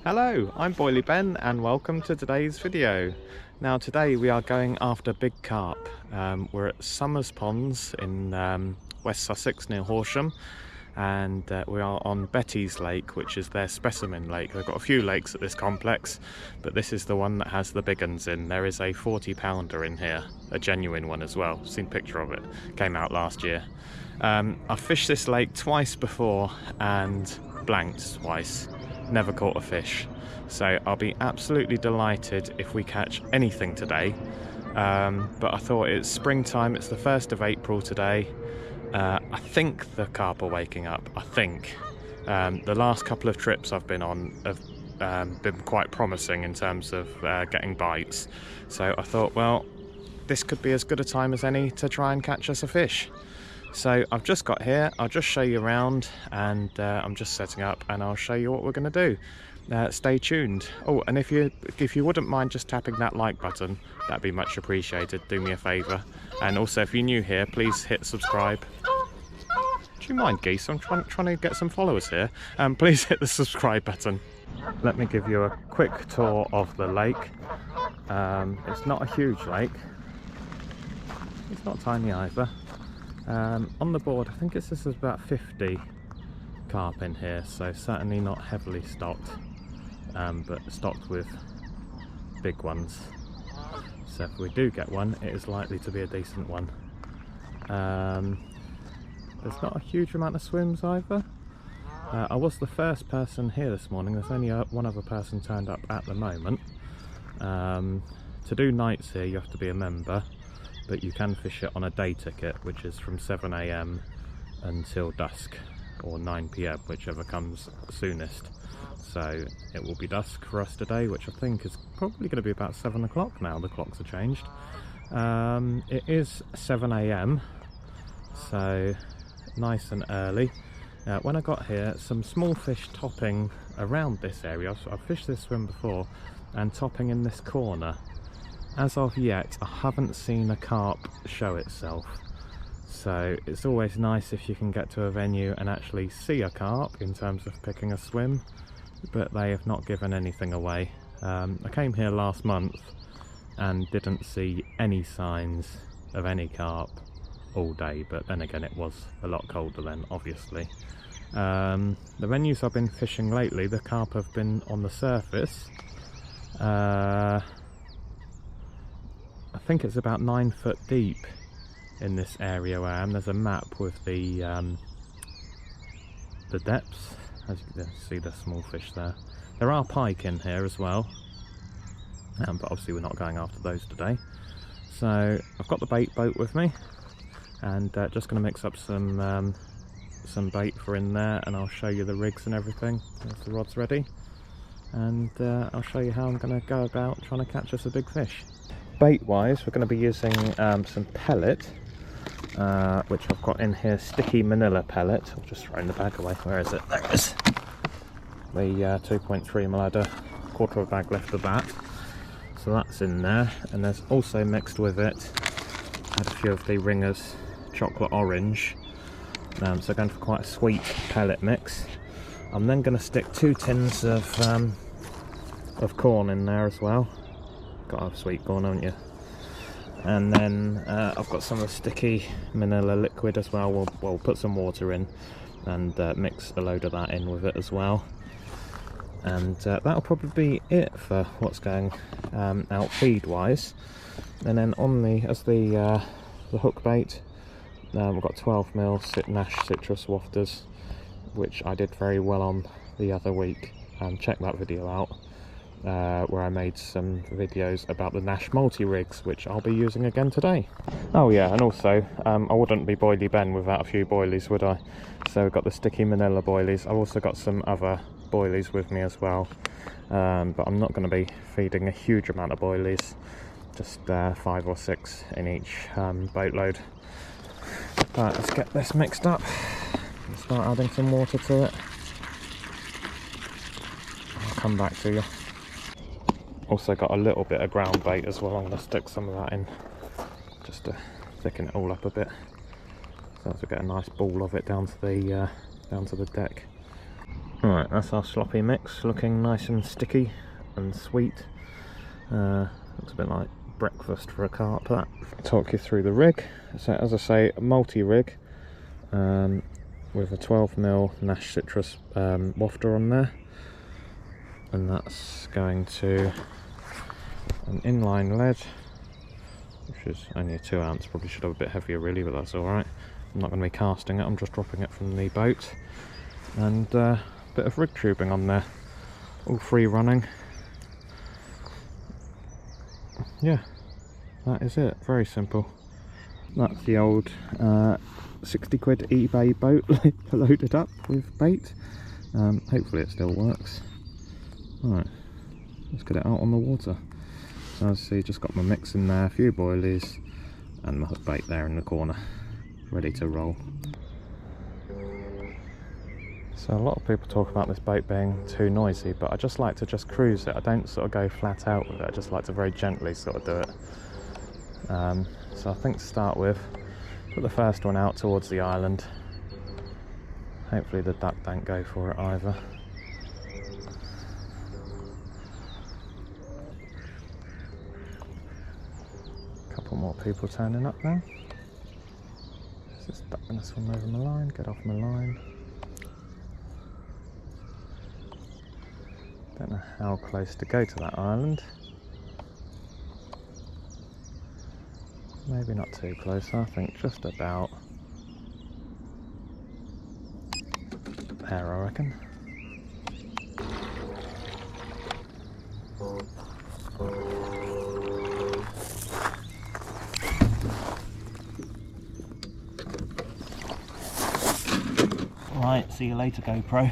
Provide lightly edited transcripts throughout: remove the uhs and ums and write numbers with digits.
Hello, I'm Boilie Ben and welcome to today's video. Now today we are going after big carp. We're at Sumners Ponds in West Sussex near Horsham, and we are on Betty's Lake, which is their specimen lake. They've got a few lakes at this complex, but this is the one that has the big ones in. There is a 40-pounder in here, a genuine one as well. I've seen a picture of it, came out last year. I've fished this lake twice before and blanked twice. Never caught a fish, so I'll be absolutely delighted if we catch anything today. But I thought it's springtime, it's the 1st of April today. I think the carp are waking up. I think the last couple of trips I've been on have been quite promising in terms of getting bites, so I thought, well, this could be as good a time as any to try and catch us a fish. So I've just got here, I'll just show you around, and I'm just setting up and I'll show you what we're going to do. Stay tuned. Oh, and if you wouldn't mind just tapping that like button, that'd be much appreciated. Do me a favour. And also, if you're new here, please hit subscribe. Do you mind, geese? I'm trying to get some followers here. Please hit the subscribe button. Let me give you a quick tour of the lake. It's not a huge lake. It's not tiny either. On the board, I think this is about 50 carp in here, so certainly not heavily stocked, but stocked with big ones. So if we do get one, it is likely to be a decent one. There's not a huge amount of swims either. I was the first person here this morning. There's only one other person turned up at the moment. To do nights here, you have to be a member, but you can fish it on a day ticket, which is from 7 AM until dusk, or 9 PM, whichever comes soonest. So it will be dusk for us today, which I think is probably going to be about 7 o'clock now. The clocks are changed. It is 7 AM, so nice and early. When I got here, some small fish topping around this area. I've fished this swim before, and topping in this corner. As of yet, I haven't seen a carp show itself, so it's always nice if you can get to a venue and actually see a carp in terms of picking a swim, but they have not given anything away. I came here last month and didn't see any signs of any carp all day, but then again it was a lot colder then, obviously. The venues I've been fishing lately, the carp have been on the surface. I think it's about 9 foot deep in this area where I am. There's a map with the depths, as you can see the small fish there. There are pike in here as well, but obviously we're not going after those today. So I've got the bait boat with me, and just going to mix up some bait for in there, and I'll show you the rigs and everything once the rod's ready, and I'll show you how I'm going to go about trying to catch us a big fish. Bait wise, we're going to be using some pellet, which I've got in here, sticky manila pellet. I'll just throw in the bag away. Where is it? There it is. The 2.3 mil, a quarter of a bag left of that, so that's in there. And there's also mixed with it, had a few of the Ringers chocolate orange, so going for quite a sweet pellet mix. I'm then going to stick 2 tins of corn in there as well. Got to have sweet corn, haven't you? And then I've got some of the sticky manila liquid as well. We'll put some water in and mix a load of that in with it as well. And that'll probably be it for what's going out feed wise. And then on the hook bait, we've got 12 mil Nash citrus wafters, which I did very well on the other week. Check that video out. Where I made some videos about the Nash multi-rigs, which I'll be using again today. Oh yeah, and also, I wouldn't be Boilie Ben without a few boilies, would I? So we've got the sticky manila boilies. I've also got some other boilies with me as well, but I'm not going to be feeding a huge amount of boilies, just 5 or 6 in each boatload. Right, let's get this mixed up and start adding some water to it. I'll come back to you. Also got a little bit of ground bait as well. I'm going to stick some of that in just to thicken it all up a bit, so as we get a nice ball of it down to the deck. Right, that's our sloppy mix, looking nice and sticky and sweet. Looks a bit like breakfast for a carp, that. Talk you through the rig. So as I say, a multi-rig with a 12mm Nash Citrus wafter on there, and that's going to an inline lead, which is only a 2 ounce. Probably should have a bit heavier really, but that's alright. I'm not going to be casting it, I'm just dropping it from the boat. And bit of rig tubing on there, all free running. Yeah, that is it, very simple. That's the old 60 quid eBay boat loaded up with bait. Hopefully it still works. Alright, let's get it out on the water. So as you see, just got my mix in there, a few boilies and my hook bait there in the corner, ready to roll. So a lot of people talk about this boat being too noisy, but I just like to just cruise it. I don't sort of go flat out with it, I just like to very gently sort of do it. So I think to start with, put the first one out towards the island. Hopefully the duck don't go for it either. A couple more people turning up now. Is this duck gonna swim over my line? Get off my line. Don't know how close to go to that island. Maybe not too close, I think just about there, I reckon. Right, see you later, GoPro.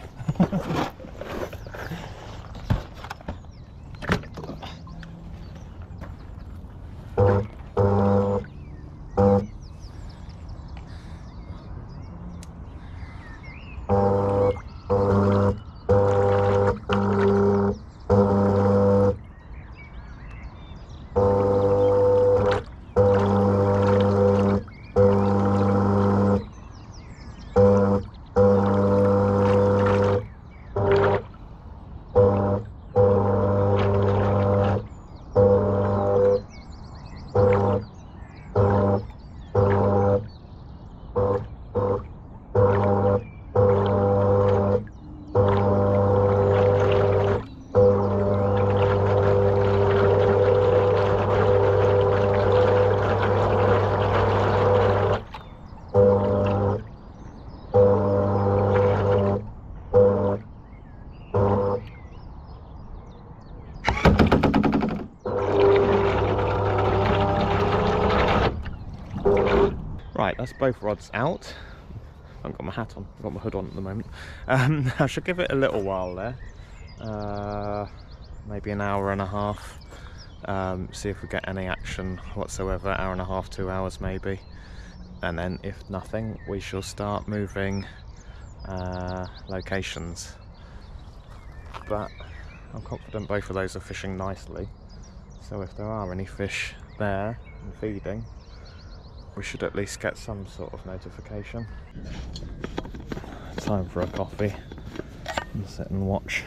Right, that's both rods out. I haven't got my hat on, I've got my hood on at the moment. I should give it a little while there, maybe an hour and a half, see if we get any action whatsoever, hour and a half, 2 hours maybe. And then if nothing, we shall start moving locations. But I'm confident both of those are fishing nicely, so if there are any fish there and feeding, we should at least get some sort of notification. Time for a coffee and sit and watch.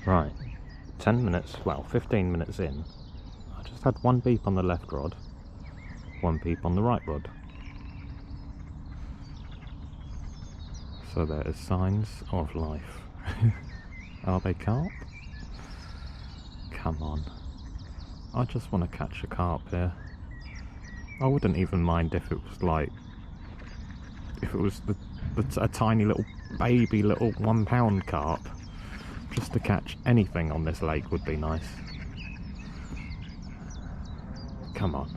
Right, 10 minutes, well 15 minutes in, I just had one beep on the left rod, one beep on the right rod. So there is signs of life. Are they carp? Come on. I just want to catch a carp here. I wouldn't even mind if it was like, if it was a tiny little baby little 1 pound carp. Just to catch anything on this lake would be nice. Come on.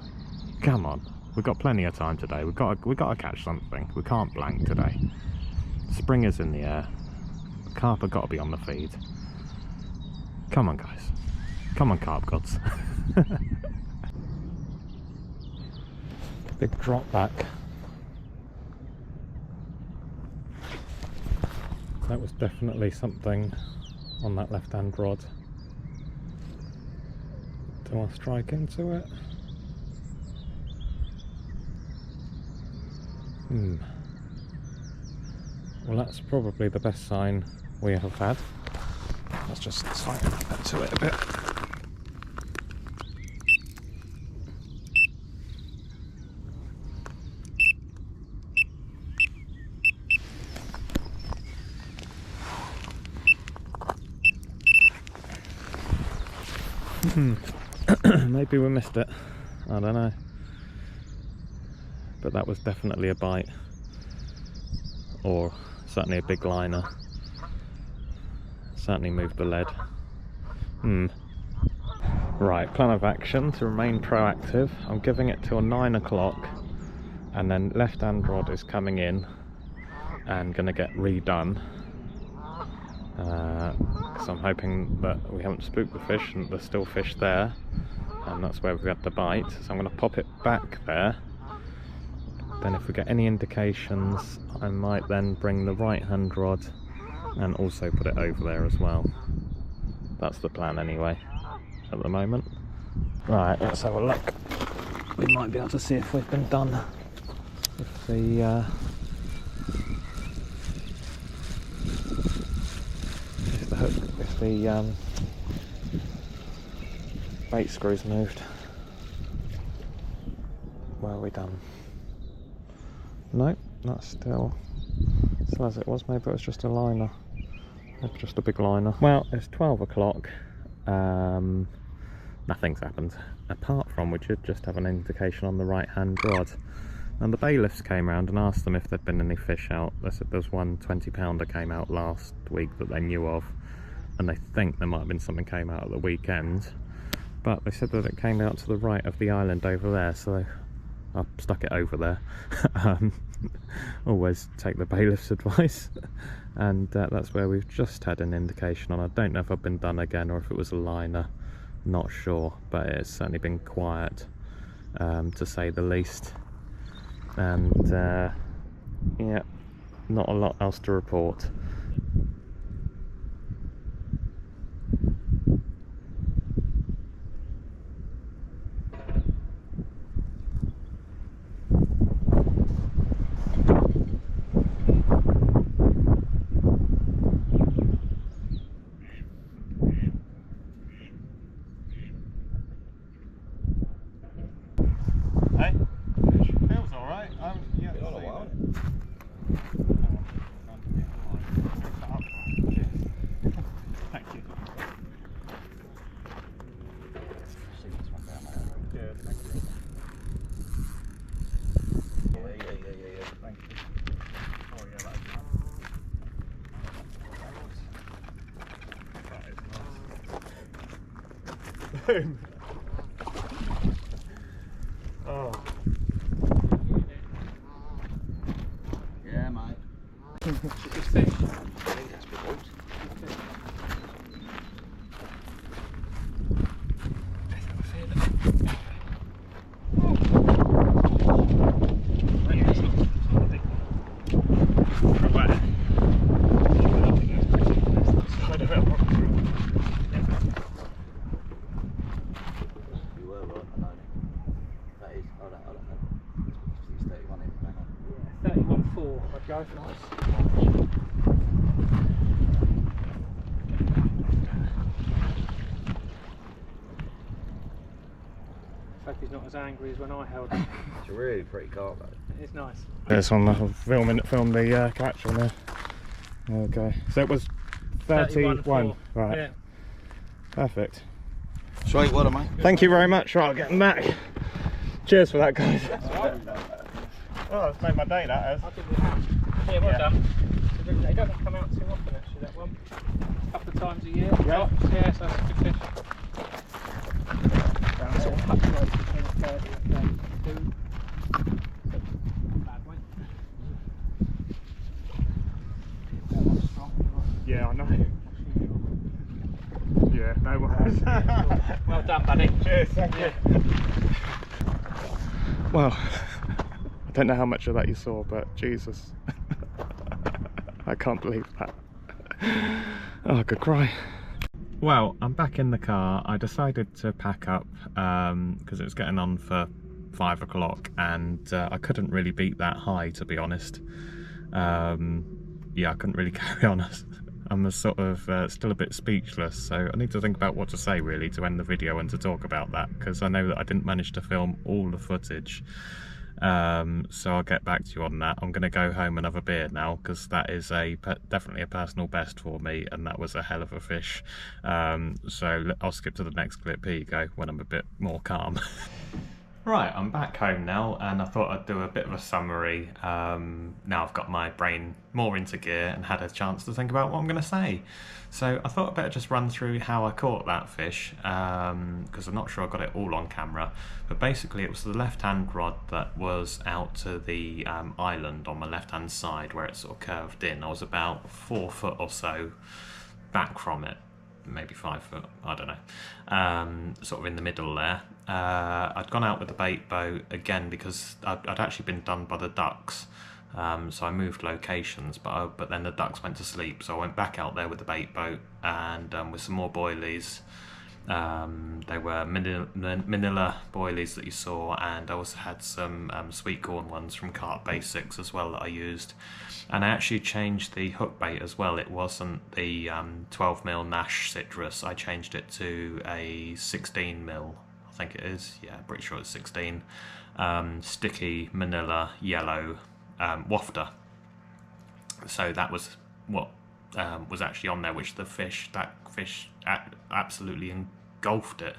Come on. We've got plenty of time today. We've got to catch something. We can't blank today. Spring is in the air. Carp have got to be on the feed. Come on, guys. Come on, carp gods. Big drop back. That was definitely something on that left-hand rod. Do I strike into it? Well, that's probably the best sign we have had. Let's just slide into it a bit. Maybe we missed it, I don't know, but that was definitely a bite, or certainly a big liner. Certainly moved the lead. Right, plan of action to remain proactive. I'm giving it till 9 o'clock, and then left hand rod is coming in and going to get redone. So I'm hoping that we haven't spooked the fish and there's still fish there, and that's where we've had the bite. So I'm going to pop it back there. Then if we get any indications, I might then bring the right hand rod and also put it over there as well. That's the plan anyway, at the moment. Right, let's have a look. We might be able to see if we've been done. If the bait screw's moved. Where are we done? No, that's still as it was. Maybe it was just a liner. Maybe just a big liner. Well, it's 12 o'clock. Nothing's happened. Apart from we should just have an indication on the right hand rod. And the bailiffs came round and asked them if there'd been any fish out. They said there's one 20-pounder came out last week that they knew of, and they think there might have been something came out at the weekend, but they said that it came out to the right of the island over there, so I stuck it over there. Always take the bailiff's advice. And that's where we've just had an indication on. I don't know if I've been done again or if it was a liner, not sure, but it's certainly been quiet, to say the least. And yeah, not a lot else to report. Hey, feels alright. Yeah, been on a while. Thank you. Yeah, thank you. Yeah. Thank you. Oh yeah, that's nice. Boom. Oh. Yeah, mate. It's a good fish. I think that's good point. Go for nice. Hope he's not as angry as when I held him. It's a really pretty carp though. It is nice. There's one I'll film the catch on there. Okay. So it was 31. Right. Yeah. Perfect. Sweet, well done, mate. Thank you very much. Right, I'll get them back. Cheers for that, guys. Oh, that's made my day, that has. Yeah, well done. They don't come out too often actually, that one. A couple of times a year. Yeah, yeah, so that's a good fish. Down sort of fluctuates between 30 and 32. Bad weight. That one's strong. Yeah, I know. Yeah, no worries. Well done, buddy. Cheers, thank you. Well, I don't know how much of that you saw, but Jesus. I can't believe that. Oh, I could cry. Well, I'm back in the car. I decided to pack up because it was getting on for 5 o'clock and I couldn't really beat that high, to be honest. Yeah, I couldn't really carry on. I'm a sort of still a bit speechless, so I need to think about what to say really to end the video and to talk about that, because I know that I didn't manage to film all the footage. So I'll get back to you on that. I'm going to go home and have a beer now, because that is definitely a personal best for me, and that was a hell of a fish. So I'll skip to the next clip. Here you go, when I'm a bit more calm. Right, I'm back home now, and I thought I'd do a bit of a summary. Now I've got my brain more into gear and had a chance to think about what I'm going to say. So I thought I'd better just run through how I caught that fish, because I'm not sure I got it all on camera. But basically it was the left-hand rod that was out to the island on my left-hand side where it sort of curved in. I was about 4 foot or so back from it. Maybe 5 foot, I don't know, sort of in the middle there. I'd gone out with the bait boat again because I'd actually been done by the ducks, so I moved locations, but then the ducks went to sleep, so I went back out there with the bait boat and with some more boilies. They were manila boilies that you saw, and I also had some sweet corn ones from Carp Basics as well that I used. And I actually changed the hook bait as well. It wasn't the 12mm Nash citrus. I changed it to a 16mm, I think it is. Yeah, pretty sure it's 16. Sticky manila yellow wafter. So that was what was actually on there, which that fish absolutely engulfed it.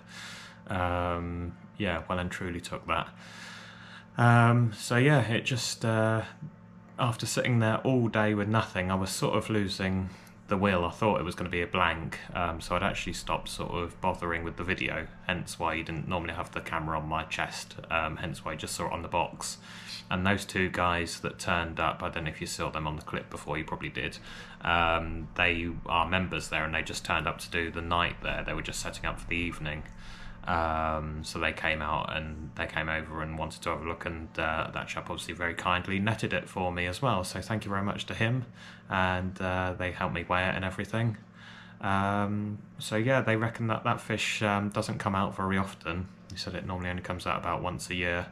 Yeah, well and truly took that. So yeah, it just after sitting there all day with nothing, I was sort of losing the will. I thought it was going to be a blank, so I'd actually stopped sort of bothering with the video, hence why you didn't normally have the camera on my chest, hence why you just saw it on the box. And those two guys that turned up, I don't know if you saw them on the clip before, you probably did, they are members there and they just turned up to do the night there. They were just setting up for the evening. So they came out and they came over and wanted to have a look, and that chap obviously very kindly netted it for me as well, so thank you very much to him, and they helped me weigh it and everything. So yeah, they reckon that that fish doesn't come out very often. He said it normally only comes out about once a year,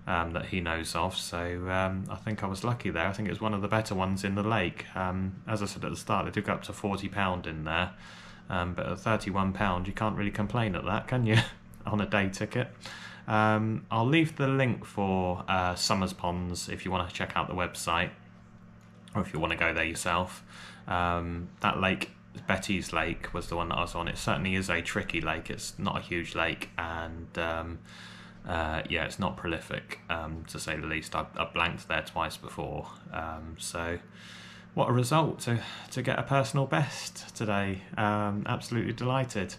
that he knows of, so I think I was lucky there. I think it was one of the better ones in the lake. As I said at the start, they do go up to 40 pound in there. But at £31 you can't really complain at that, can you? On a day ticket. I'll leave the link for Sumners Ponds if you want to check out the website, or if you want to go there yourself. That lake, Betty's Lake, was the one that I was on. It certainly is a tricky lake. It's not a huge lake, and yeah, it's not prolific, to say the least. I've blanked there twice before, so what a result to get a personal best today. Absolutely delighted.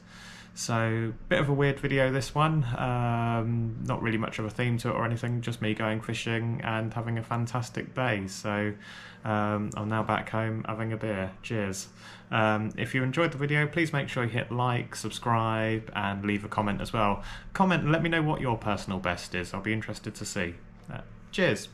So, bit of a weird video this one, not really much of a theme to it or anything, just me going fishing and having a fantastic day. So I'm now back home having a beer. Cheers. If you enjoyed the video, please make sure you hit like, subscribe and leave a comment as well. Comment and let me know what your personal best is. I'll be interested to see. Cheers.